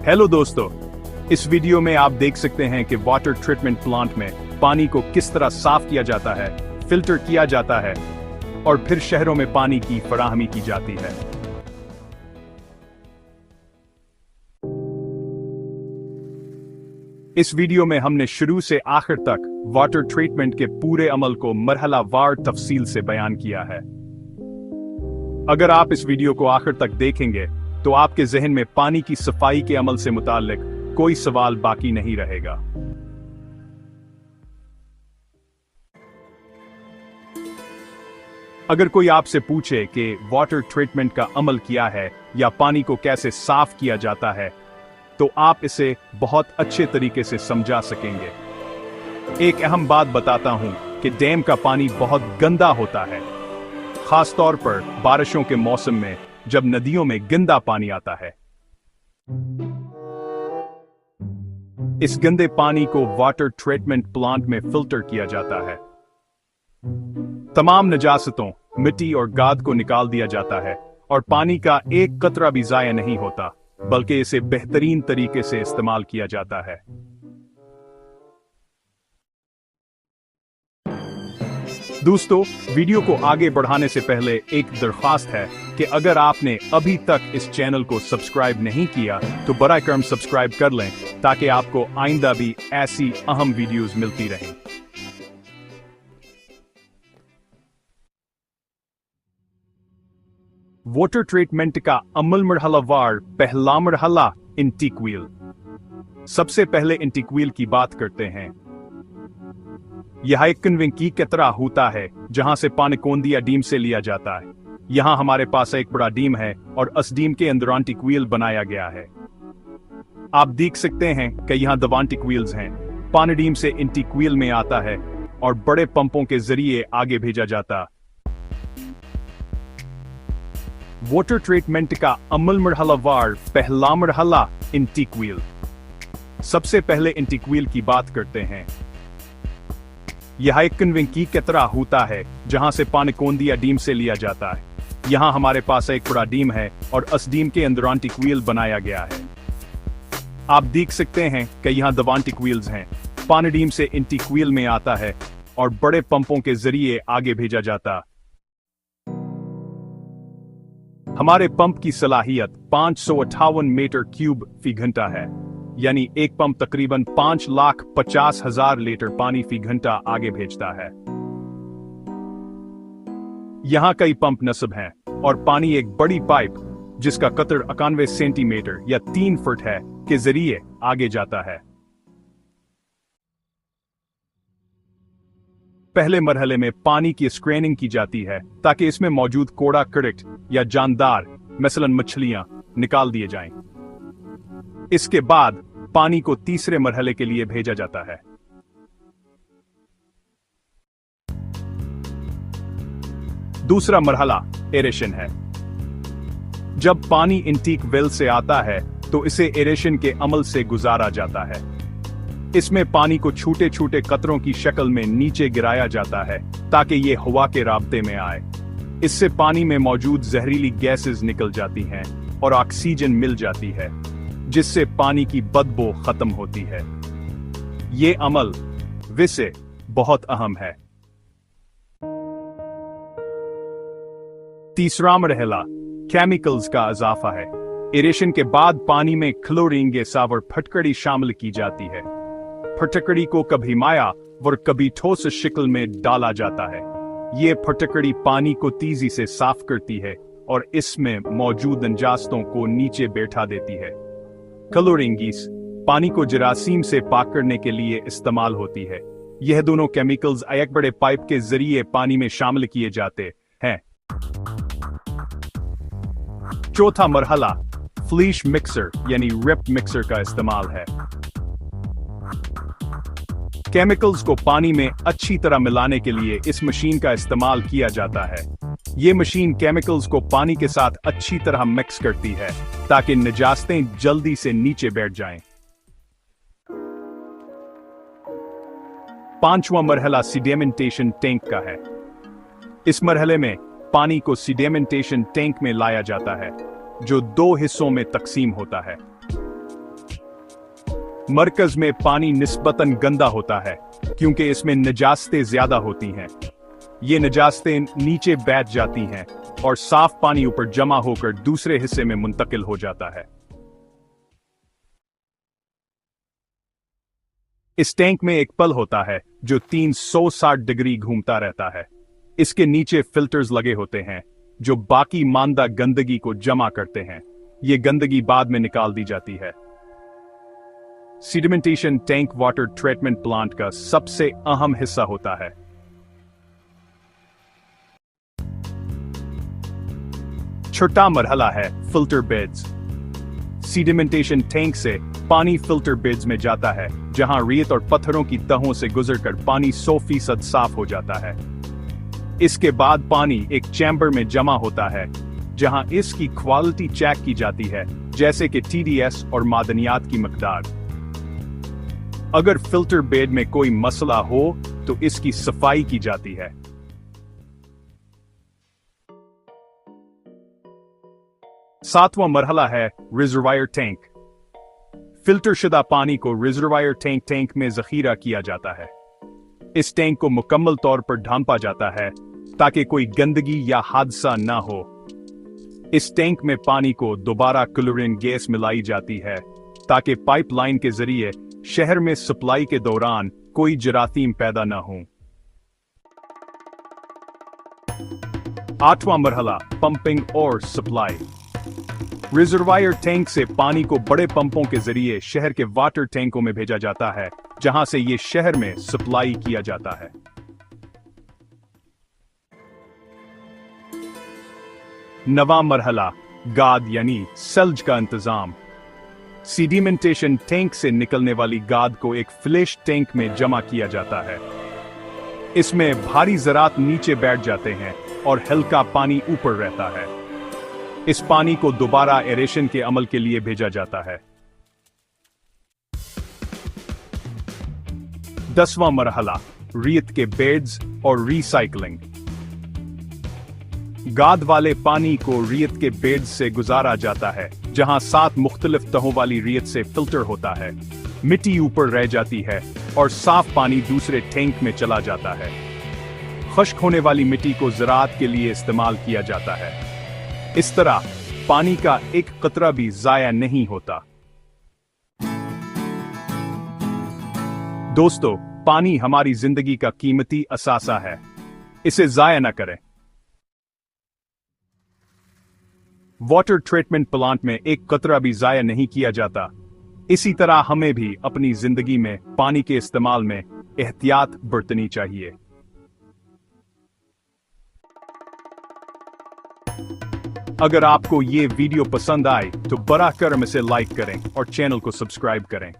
Hello दोस्तों, इस video में आप देख सकते हैं कि वाटर ट्रीटमेंट प्लांट में पानी को किस तरह साफ किया जाता है, फिल्टर किया जाता है और फिर शहरों में पानी की फराहमी की जाती है। इस वीडियो में हमने शुरू से आखिर तक वाटर ट्रीटमेंट के पूरे अमल को मरहलावार तफसील से बयान किया है। अगर आप इस वीडियो को आखिर तक देखेंगे तो आपके जहन में पानी की सफाई के अमल से मुताल्लिक कोई सवाल बाकी नहीं रहेगा। अगर कोई आपसे पूछे कि वाटर ट्रीटमेंट का अमल क्या है या पानी को कैसे साफ किया जाता है, तो आप इसे बहुत अच्छे तरीके से समझा सकेंगे। एक अहम बात बताता हूं कि डैम का पानी बहुत गंदा होता है, खास तौर पर बारिशों के मौसम में जब नदियों में गंदा पानी आता है। इस गंदे पानी को वाटर ट्रीटमेंट प्लांट में फिल्टर किया जाता है। तमाम नजासतों, मिट्टी और गाद को निकाल दिया जाता है और पानी का एक कतरा भी जाया नहीं होता, बल्कि इसे बेहतरीन तरीके से इस्तेमाल किया जाता है। दोस्तों, वीडियो को आगे बढ़ाने से पहले एक दरख्वास्त है कि अगर आपने अभी तक इस चैनल को सब्सक्राइब नहीं किया तो बराए करम सब्सक्राइब कर लें ताकि आपको आइंदा भी ऐसी अहम वीडियोस मिलती रहें। वाटर ट्रीटमेंट का अमल मरहलावार पहला मरहला इंटेक व्हील। सबसे पहले इंटेक व्हील की बात करते हैं। यह एक कन्वेयर की तरह होता है जहां से पानी कोंदिया डीम से लिया जाता है। यहां हमारे पास एक बड़ा डीम है और इस डीम के अंदर इंटेक व्हील बनाया गया है। आप देख सकते हैं कि यहां दो इंटेक व्हील्स हैं। पानी डीम से इंटेक व्हील में आता है और बड़े पंपों के जरिए आगे भेजा जाता। वाटर ट्रीटमेंट का अमल मरहलावार पहला मरहला इंटेक व्हील। सबसे पहले इंटेक व्हील की बात करते हैं। यह एक कन्वेयर की तरह होता है जहां से पानी कोंदिया डीम से लिया जाता है। यहां हमारे पास एक बड़ा डीम है और इस डीम के अंदर इंटेक व्हील बनाया गया है। आप देख सकते हैं कि यहां दो इंटेक व्हील्स हैं। पानी डीम से इंटेक व्हील में आता है और बड़े पंपों के जरिए आगे भेजा जाता। हमारे पंप की सलाहियत 558 मीटर क्यूब फी घंटा है, यानी एक पंप तकरीबन 5,50,000 लीटर पानी फी घंटा आगे भेजता है। यहां कई पंप नस्ब हैं और पानी एक बड़ी पाइप जिसका कतर 91 सेंटीमीटर या 3 फुट है के जरिए आगे जाता है। पहले मरहले में पानी की स्क्रीनिंग की जाती है ताकि इसमें मौजूद कूड़ा करकट या जानदार मसलन मछलियां निकाल दिए जाएं। इसके बाद पानी को तीसरे मरहले के लिए भेजा जाता है। दूसरा मरहला एरेशन है। जब पानी इंटेक वेल से आता है तो इसे एरेशन के अमल से गुजारा जाता है। इसमें पानी को छोटे छोटे कतरों की शक्ल में नीचे गिराया जाता है ताकि ये हवा के राब्ते में आए। इससे पानी में मौजूद जहरीली गैसेस निकल जाती हैं और ऑक्सीजन मिल जाती है, जिससे पानी की बदबू खत्म होती है। ये अमल वैसे बहुत अहम है। तीसरा मरहला केमिकल्स का इजाफा है। एरेशन के बाद पानी में क्लोरीन गैस और फटकड़ी शामिल की जाती है। फटकड़ी को कभी माया व कभी ठोस शक्ल में डाला जाता है। ये फटकड़ी पानी को तेजी से साफ करती है और इसमें मौजूद नजास्तों को नीचे बैठा देती है। क्लोरीन गैस पानी को जरासीम से पाक करने के लिए इस्तेमाल होती है। यह दोनों केमिकल्स एक बड़े पाइप के जरिए पानी में शामिल किए जाते हैं। चौथा मरहला फ्लैश मिक्सर यानी रिप मिक्सर का इस्तेमाल है। केमिकल्स को पानी में अच्छी तरह मिलाने के लिए इस मशीन का इस्तेमाल किया जाता है। यह मशीन केमिकल्स को पानी के साथ अच्छी तरह मिक्स करती है ताकि निजास्तें जल्दी से नीचे बैठ जाएं। पांचवा मरहला सीडेमेंटेशन टैंक का है। इस मरहले में पानी को सीडेमेंटेशन टैंक में लाया जाता है, जो 2 हिस्सों में तकसीम होता है। मरकज में पानी निस्बतन गंदा होता है क्योंकि इसमें नजास्तें ज्यादा होती हैं। ये नजास्तें नीचे बैठ जाती हैं और साफ पानी ऊपर जमा होकर दूसरे हिस्से में मुंतकिल हो जाता है। इस टैंक में एक पल होता है जो 360 डिग्री घूमता रहता है। इसके नीचे फिल्टर्स लगे होते हैं जो बाकी मांदा गंदगी को जमा करते हैं। ये गंदगी बाद में निकाल दी जाती है। सीडिमेंटेशन टैंक वाटर ट्रीटमेंट प्लांट का सबसे अहम हिस्सा होता है। छोटा मरहला है फिल्टर बेड्स। सीडिमेंटेशन टैंक से पानी फिल्टर बेड्स में जाता है जहां रेत और पत्थरों की तहों से गुजरकर पानी 100% साफ हो जाता है। इसके बाद पानी एक चैम्बर में जमा होता है जहां इसकी क्वालिटी चेक की जाती है, जैसे कि TDS और मादनियात की मकदार। अगर फिल्टर बेड में कोई मसला हो तो इसकी सफाई की जाती है। सातवां मरहला है रिजर्वायर टैंक। फिल्टर शुदा पानी को रिजर्वायर टैंक में जखीरा किया जाता है। इस टैंक को मुकम्मल तौर पर ढांपा जाता है ताकि कोई गंदगी या हादसा ना हो। इस टैंक में पानी को दोबारा क्लोरीन गैस मिलाई जाती है ताकि पाइपलाइन के जरिए शहर में सप्लाई के दौरान कोई जरासीम पैदा ना हो। आठवां मरहला पंपिंग और सप्लाई। रिजर्वायर टैंक से पानी को बड़े पंपों के जरिए शहर के वाटर टैंकों में भेजा जाता है जहां से ये शहर में सप्लाई किया जाता है। नवां मरहला गाद यानी सल्ज का इंतजाम। सीडिमेंटेशन टैंक से निकलने वाली गाद को एक फ्लैश टैंक में जमा किया जाता है। इसमें भारी ज़रात नीचे बैठ जाते हैं और हल्का पानी ऊपर रहता है। इस पानी को दोबारा एरेशन के अमल के लिए भेजा जाता है। 10वां मरहला रेत के बेड्स और रिसाइकलिंग। गाद वाले पानी को रेत के बेड्स से गुजारा जाता है जहां 7 मुख्तलिफ तहों वाली रेत से फिल्टर होता है। मिट्टी ऊपर रह जाती है और साफ पानी दूसरे टैंक में चला जाता है। खुश्क होने वाली मिट्टी को ज़राअत के लिए इस्तेमाल किया जाता है। इस तरह पानी का एक कतरा भी जाया नहीं होता। दोस्तों, पानी हमारी जिंदगी का कीमती असासा है। इसे जाया न करें। वाटर ट्रीटमेंट प्लांट में एक कतरा भी जाया नहीं किया जाता। इसी तरह हमें भी अपनी जिंदगी में पानी के इस्तेमाल में एहतियात बरतनी चाहिए। अगर आपको ये वीडियो पसंद आए तो बराह करम इसे लाइक करें और चैनल को सब्सक्राइब करें।